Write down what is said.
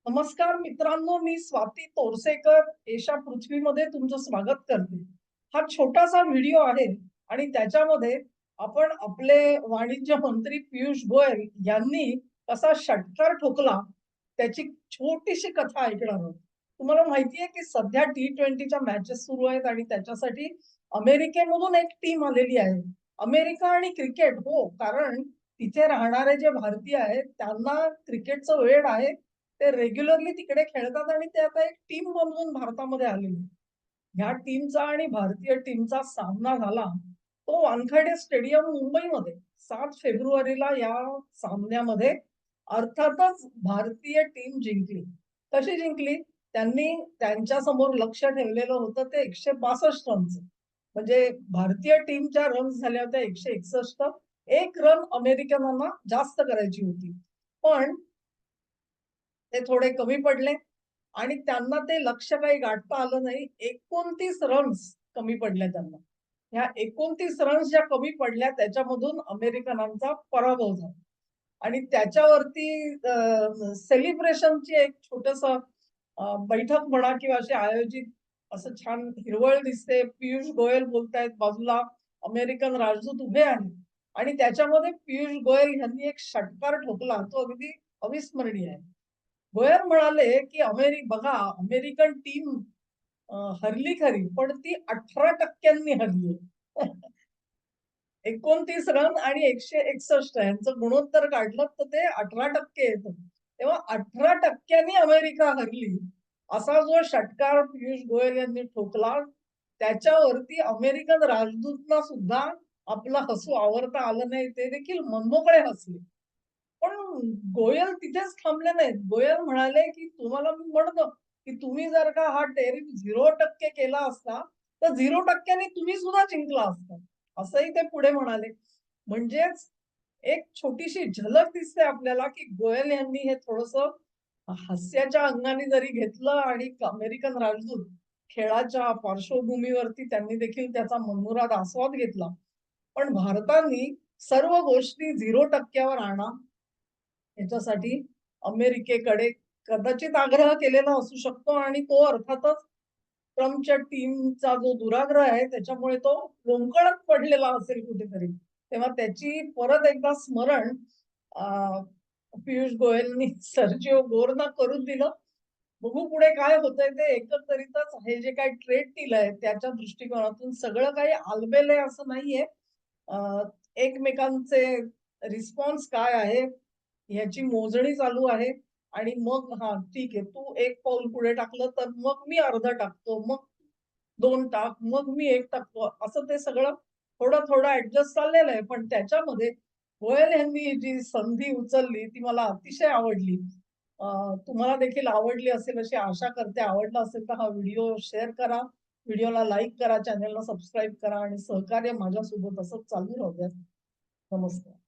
नमस्कार मित्रांनो, मी स्वाती तोरसेकर एशा पृथ्वीमध्ये तुमचं स्वागत करते. हा छोटासा व्हिडिओ आहे आणि त्याच्यामध्ये आपण आपले वाणिज्य मंत्री पियुष गोयल यांनी कसा षटकार ठोकला त्याची छोटीशी कथा ऐकणार आहोत. तुम्हाला माहिती आहे की सध्या T20च्या मॅचेस सुरू आहेत आणि त्याच्यासाठी अमेरिकेमधून एक टीम आलेली आहे. अमेरिका आणि क्रिकेट हो, कारण तिथे राहणारे जे भारतीय आहेत त्यांना क्रिकेटचं वेड आहे. ते रेग्युलरली तिकडे खेळतात आणि ते आता एक टीम बनवून भारतामध्ये आलेली. ह्या टीमचा आणि भारतीय टीमचा सामना झाला तो वानखेडे स्टेडियम मुंबईमध्ये 7 फेब्रुवारीला. या सामन्यामध्ये अर्थातच भारतीय टीम जिंकली. कशी जिंकली? त्यांनी त्यांच्या समोर लक्ष ठेवलेलं होतं ते 162 रनचं. म्हणजे भारतीय टीमच्या रन्स झाल्या होत्या 161. एक रन अमेरिकनांना जास्त करायची होती. पण ते थोडे कमी पडले आणि त्यांना ते लक्ष्य काही गाठता आलं नाही. 29 रन्स कमी पडले त्यांना. ह्या 29 रन्स ज्या कमी पडल्या त्याच्यामधून अमेरिकनांचा पराभव झाला आणि त्याच्यावरती सेलिब्रेशनची एक छोटंसं बैठक म्हणा किंवा अशी आयोजित असं छान हिरवळ दिसते. पियुष गोयल बोलतायत बाजूला, अमेरिकन राजदूत उभे आहेत आणि त्याच्यामध्ये पियुष गोयल यांनी एक षटकार ठोकला तो अगदी अविस्मरणीय आहे. गोयल म्हणाले, की बघा अमेरिकन टीम हरली खरी, पण ती 18% हरली. 29 रन आणि 161 यांचं गुणोत्तर काढलं तर ते 18% येतं. तेव्हा 18% अमेरिका हरली. असा जो षटकार पियुष गोयल यांनी ठोकला, त्याच्यावरती अमेरिकन राजदूतना सुद्धा आपलं हसू आवरता आलं नाही. ते देखील मनमोकळे हसले. पण गोयल तिथेच थांबले नाहीत. गोयल म्हणाले, की तुम्हाला मी म्हणतो, की तुम्ही जर का हा टेरिफ 0% केला असता, तर 0% ने तुम्ही सुद्धा जिंकला असता. असंही ते पुढे म्हणाले. म्हणजेच एक छोटीशी झलक दिसते आपल्याला, की गोयल यांनी हे थोडंसं हास्याच्या अंगाने जरी घेतलं आणि अमेरिकन राजदूत खेळाच्या पार्श्वभूमीवरती त्यांनी देखील त्याचा मनमुराद आस्वाद घेतला. पण भारताने सर्व गोष्टी 0% वर आणा याच्यासाठी अमेरिकेकडे कदाचित आग्रह केलेला असू शकतो आणि तो अर्थातच ट्रम्पच्या टीमचा जो दुराग्रह आहे त्याच्यामुळे तो लोंबकळत पडलेला असेल कुठेतरी. तेव्हा त्याची परत एकदा स्मरण अ, पियुष गोयलनी सर्जिओ गोरना करून दिलं. बघू पुढे काय होतंय ते. एकंदरीतच हे जे काही ट्रेड डील आहे त्याच्या दृष्टिकोनातून सगळं काही आलबेल आहे असं नाहीये. अ, एकमेकांचे रिस्पॉन्स काय आहे ह्याची मोजणी चालू आहे आणि मग हां, ठीक आहे. तू एक पाऊल पुढे टाकलं तर मग मी अर्धं टाकतो. मग 2 टाक, मग मी 1 टाकतो. असं ते सगळं थोडं-थोडं ॲडजस्ट चाललेलं आहे. पण त्याच्यामध्ये गोयल यांनी जी संधी उचलली ती मला अतिशय आवडली. अ, तुम्हाला देखील आवडली असेल अशी आशा करते. आवडला असेल तर हा व्हिडिओ शेअर करा, व्हिडिओला लाईक करा, चॅनलला सबस्क्राईब करा आणि सहकार्य माझ्यासोबत असंच चालू राहू द्या. नमस्कार.